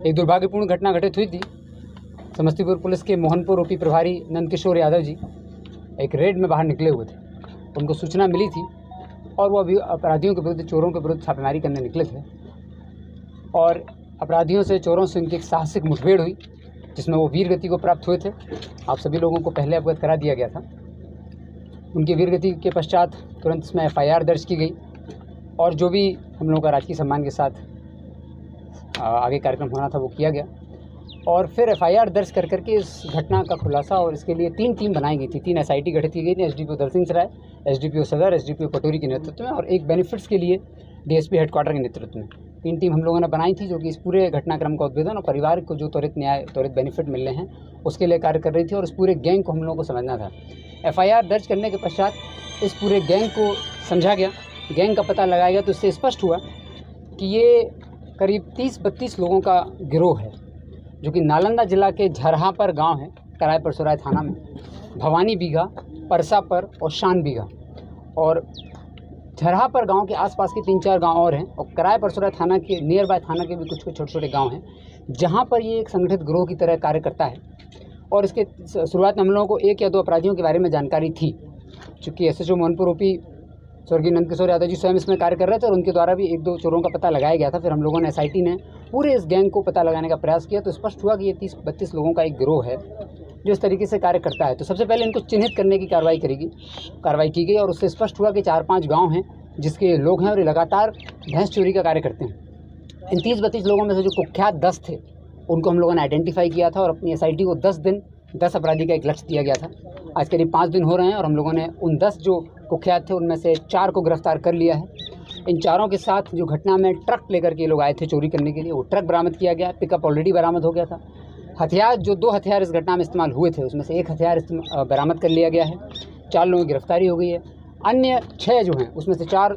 एक दुर्भाग्यपूर्ण घटना घटित हुई थी। समस्तीपुर पुलिस के मोहनपुर ओपी प्रभारी नंदकिशोर यादव जी एक रेड में बाहर निकले हुए थे। उनको सूचना मिली थी और वो अभी अपराधियों के विरुद्ध, चोरों के विरुद्ध छापेमारी करने निकले थे और अपराधियों से, चोरों से उनकी एक साहसिक मुठभेड़ हुई जिसमें वो वीर गति को प्राप्त हुए थे। आप सभी लोगों को पहले अवगत करा दिया गया था। उनकी वीर गति के पश्चात तुरंत इसमें FIR दर्ज की गई और जो भी हम लोगों का राजकीय सम्मान के साथ आगे कार्यक्रम होना था वो किया गया और फिर FIR दर्ज कर करके इस घटना का खुलासा और इसके लिए 3 टीम बनाई गई थी। 3 SIT गठित की गई थी, SDPO दलसिंह सराय, SDPO सदर, SDPO पटोरी के नेतृत्व में और एक बेनिफिट्स के लिए DSP हेडक्वार्टर के नेतृत्व में 3 टीम हम लोगों ने बनाई थी, जो कि इस पूरे घटनाक्रम का उद्भेदन और परिवार को जो त्वरित न्याय, त्वरित बेनिफिट मिल रहे हैं उसके लिए कार्य कर रही थी और इस पूरे गैंग को हम लोगों को समझना था। FIR दर्ज करने के पश्चात इस पूरे गैंग को समझा गया, गैंग का पता लगाया गया तो इससे स्पष्ट हुआ कि ये करीब 30-32 लोगों का गिरोह है, जो कि नालंदा जिला के झरहापर गांव है, कराय परसुराय थाना में, भवानी बीघा, परसापर और शान बीघा और झरहापर गांव के आसपास के 3-4 गांव और हैं और कराय परसुराय थाना के नियर बाय थाना के भी कुछ छोटे छोटे गांव हैं, जहां पर ये एक संगठित गिरोह की तरह कार्य करता है। और इसके शुरुआत में हम लोगों को 1 या 2 अपराधियों के बारे में जानकारी थी, चूँकि SHO मोहनपुर ओपी स्वर्गीय नंदकिशोर यादव जी स्वयं इसमें कार्य कर रहे थे और उनके द्वारा भी 1-2 चोरों का पता लगाया गया था। फिर हम लोगों ने SIT ने पूरे इस गैंग को पता लगाने का प्रयास किया तो स्पष्ट हुआ कि ये 30-32 लोगों का एक गिरोह है जो इस तरीके से कार्य करता है। तो सबसे पहले इनको चिन्हित करने की कार्रवाई की गई और उससे स्पष्ट हुआ कि 4-5 गाँव हैं जिसके लोग हैं और ये लगातार भैंस चोरी का कार्य करते हैं। इन 30-32 लोगों में से जो कुख्यात 10 थे उनको हम लोगों ने आइडेंटिफाई किया था और अपनी SIT को 10 दिन 10 अपराधी का एक लक्ष्य दिया गया था। आज करीब 5 दिन हो रहे हैं और हम लोगों ने उन 10 जो कुख्यात थे उनमें से 4 को गिरफ्तार कर लिया है। इन चारों के साथ जो घटना में ट्रक लेकर के लोग आए थे चोरी करने के लिए, वो ट्रक बरामद किया गया, पिकअप ऑलरेडी बरामद हो गया था। हथियार, जो 2 हथियार इस घटना में इस्तेमाल हुए थे उसमें से 1 हथियार बरामद कर लिया गया है। 4 लोगों की गिरफ्तारी हो गई है। अन्य 6 जो हैं उसमें से 4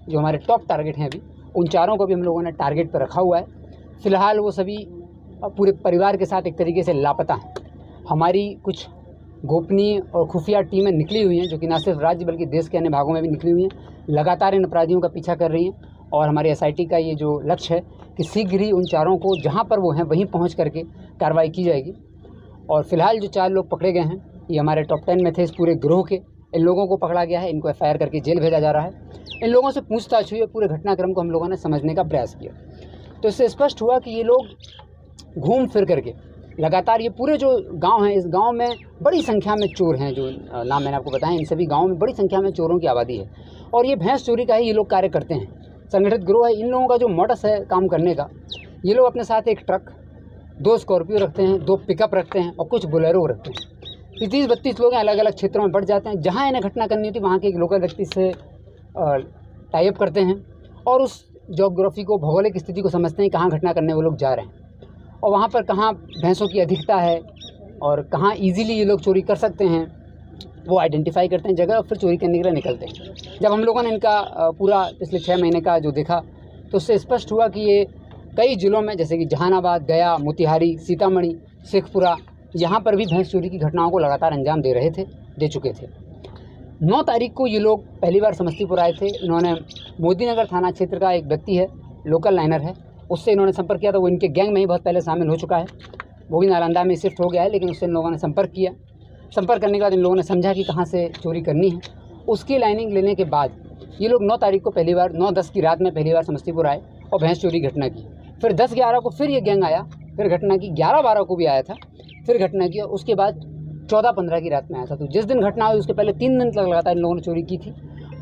जो हमारे टॉप टारगेट हैं अभी, उन चारों को भी हम लोगों ने टारगेट पर रखा हुआ है। फ़िलहाल वो सभी पूरे परिवार के साथ एक तरीके से लापता हैं। हमारी कुछ गोपनीय और खुफिया टीमें निकली हुई हैं जो कि न सिर्फ राज्य बल्कि देश के अन्य भागों में भी निकली हुई हैं, लगातार इन अपराधियों का पीछा कर रही हैं और हमारी SIT का ये जो लक्ष्य है कि शीघ्र ही उन चारों को जहां पर वो हैं वहीं पहुंच करके कार्रवाई की जाएगी। और फिलहाल जो 4 लोग पकड़े गए हैं ये हमारे टॉप 10 में थे इस पूरे गिरोह के। इन लोगों को पकड़ा गया है, इनको FIR करके जेल भेजा जा रहा है। इन लोगों से पूछताछ हुई, पूरे घटनाक्रम को हम लोगों ने समझने का प्रयास किया तो इससे स्पष्ट हुआ कि ये लोग घूम फिर करके लगातार, ये पूरे जो गांव हैं, इस गांव में बड़ी संख्या में चोर हैं, जो नाम मैंने आपको बताया, इन सभी गांवों में बड़ी संख्या में चोरों की आबादी है और ये भैंस चोरी का ही ये लोग कार्य करते हैं। संगठित गिरोह है। इन लोगों का जो मोडस है काम करने का, ये लोग अपने साथ 1 ट्रक, 2 स्कॉर्पियो रखते हैं, 2 पिकअप रखते हैं और कुछ बोलेरो रखते हैं। 30-32 लोग अलग अलग क्षेत्रों में बढ़ जाते हैं, जहाँ इन्हें घटना करनी होती है वहाँ के एक लोकल व्यक्ति से टाई अप करते हैं और उस जोग्राफी को, भौगोलिक स्थिति को समझते हैं कहाँ घटना करने वो लोग जा रहे हैं और वहाँ पर कहाँ भैंसों की अधिकता है और कहाँ इजीली ये लोग चोरी कर सकते हैं, वो आइडेंटिफाई करते हैं जगह और फिर चोरी करने के लिए निकलते हैं। जब हम लोगों ने इनका पूरा पिछले 6 महीने का जो देखा तो उससे स्पष्ट हुआ कि ये कई ज़िलों में, जैसे कि जहानाबाद, गया, मोतिहारी, सीतामढ़ी, शेखपुरा, यहाँ पर भी भैंस चोरी की घटनाओं को लगातार अंजाम दे चुके थे। 9 तारीख को ये लोग पहली बार समस्तीपुर आए थे। इन्होंने मोदीनगर थाना क्षेत्र का एक व्यक्ति है, लोकल लाइनर है, उससे इन्होंने संपर्क किया था। वो इनके गैंग में ही बहुत पहले शामिल हो चुका है, वो भी नालंदा में शिफ्ट हो गया है, लेकिन उससे इन लोगों ने संपर्क किया। संपर्क करने के बाद इन लोगों ने समझा कि कहाँ से चोरी करनी है। उसकी लाइनिंग लेने के बाद ये लोग 9 तारीख को पहली बार, 9-10 की रात में पहली बार समस्तीपुर आए और भैंस चोरी घटना की। फिर 10-11 को फिर ये गैंग आया, फिर घटना की। 11-12 को भी आया था, फिर घटना की और उसके बाद 14-15 की रात में आया था। तो जिस दिन घटना हुई उसके पहले 3 दिन तक लगातार इन लोगों ने चोरी की थी।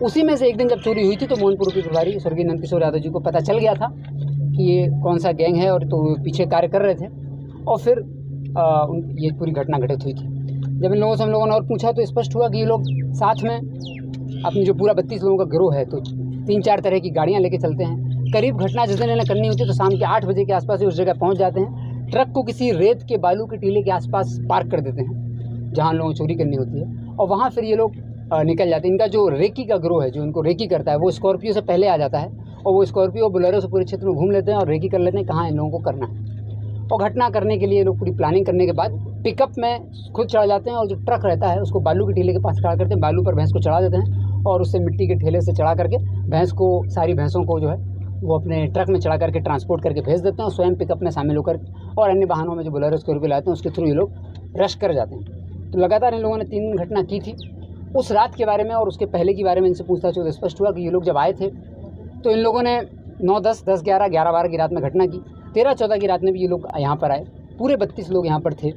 उसी में से एक दिन जब चोरी हुई थी तो मोहनपुर के प्रभारी स्वर्गीय नंदकिशोर यादव जी को पता चल गया था कि ये कौन सा गैंग है और तो पीछे कार्य कर रहे थे और फिर ये पूरी घटना घटित हुई थी। जब इन लोगों से हम लोगों ने और पूछा तो स्पष्ट हुआ कि ये लोग साथ में अपनी जो पूरा 32 लोगों का गिरोह है तो 3-4 तरह की गाड़ियाँ लेके चलते हैं। करीब घटना जिस दिन इन्हें करनी होती है तो शाम के 8 बजे के आसपास ही उस जगह पहुँच जाते हैं। ट्रक को किसी रेत के, बालू के टीले के आसपास पार्क कर देते हैं जहाँ लोगों को चोरी करनी होती है और वहाँ फिर ये लोग निकल जाते हैं। इनका जो रेकी का गिरोह है, जो इनको रेकी करता है, वो स्कॉर्पियो से पहले आ जाता है और वो स्कॉर्पियो बोलेरो से पूरे क्षेत्र में घूम लेते हैं और रेकी कर लेते हैं कहाँ इन लोगों को करना है। और घटना करने के लिए लोग पूरी प्लानिंग करने के बाद पिकअप में खुद चढ़ जाते हैं और जो ट्रक रहता है उसको बालू के टीले के पास खड़ा करते हैं, बालू पर भैंस को चढ़ा देते हैं और उससे मिट्टी के ठेले से चढ़ा करके भैंस को, सारी भैंसों को जो है वो अपने ट्रक में चढ़ा करके ट्रांसपोर्ट करके भेज देते हैं और स्वयं पिकअप में शामिल होकर और अन्य वाहनों में जो बोलेरो स्कॉर्पियो लाते हैं उसके थ्रू ये लोग रश कर जाते हैं। तो लगातार इन लोगों ने 3 घटना की थी। उस रात के बारे में और उसके पहले के बारे में इनसे पूछताछ तो स्पष्ट हुआ कि ये लोग जब आए थे तो इन लोगों ने 9, 10, 11, 12 की रात में घटना की। 13, 14 की रात में भी ये लोग यहाँ पर आए। पूरे 32 लोग यहाँ पर थे।